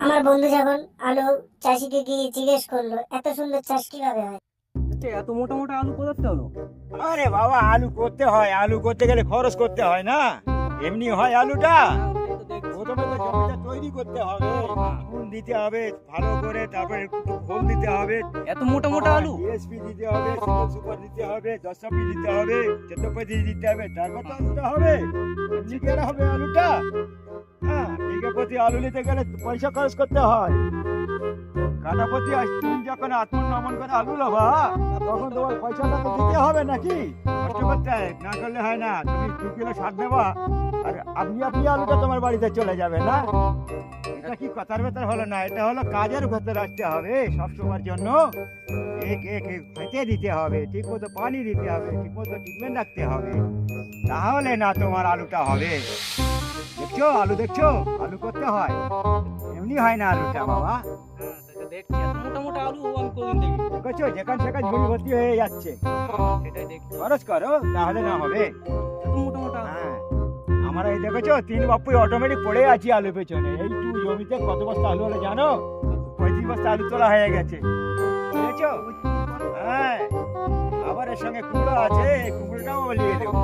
আমার বন্ধু যখন আলু চাষিকে গিয়ে জিজ্ঞেস করলো এত সুন্দর চাষ কিভাবে হয়। এত মোটা মোটা আলু কোথাতে হলো? আরে বাবা, আলু করতে হয়, আলু করতে গেলে খরচ করতে হয় না? এমনি হয় আলুটা? প্রথমে তো জমিটা তৈরি করতে হবে, চুন দিতে হবে ভালো করে, তারপরে একটু খোল দিতে হবে, এত মোটা মোটা আলু? ডিএসপি দিতে হবে, সুপার সুপার দিতে হবে, 10 দিতে হবে, 14 দিতে হবে, তারপর তো আলুটা হবে। এমনি কি আর হবে আলুটা? হ্যাঁ, বিঘা প্রতি আলু নিতে গেলে পয়সা খরচ করতে হয়। কাটা প্রতি তুমি যখন আত্মন নমন করে আলু নেবা, তখন তোমার পয়সাটা তো দিতে হবে নাকি? কষ্ট করতে হয়, না করলে হয় না। তুমি 2 কিলো সার নেবা আর আপনি আপনি আলুটা তোমার বাড়িতে চলে যাবে না? এটা কি কথার ভেতর হলো না, এটা হলো কাজের ভেতর আসতে হবে। সব সময়ের জন্য এক এক এক খেতে দিতে হবে, ঠিক মতো পানি দিতে হবে, ঠিক মতো ট্রিটমেন্ট রাখতে হবে, তাহলে না তোমার আলুটা হবে। দেখছো আলু, দেখছো আলু করতে হয়, এমনি হয় না আলুটা বাবা। দেখছি এত মোটা মোটা আলু আমি কোনদিন দেখি। দেখছো যেখান সেখান ঝুড়ি ভর্তি হয়ে যাচ্ছে। সেটাই দেখছি, খরচ করো তাহলে না হবে। এত মোটা মোটা আলু। হ্যাঁ, আমরা এই দেখেছো 3 বাপ্পুই অটোমেটিক পড়ে আছি আলু পেছনে। এইটু জমিতে কত বস্তা আলু হলো জানো? 35 বস্তা আলু তোলা হয়ে গেছে, বুঝেছো? হ্যাঁ, আবার এর সঙ্গে কুমড়ো আছে, এই কুমড়োটাও বলিয়ে দেবো।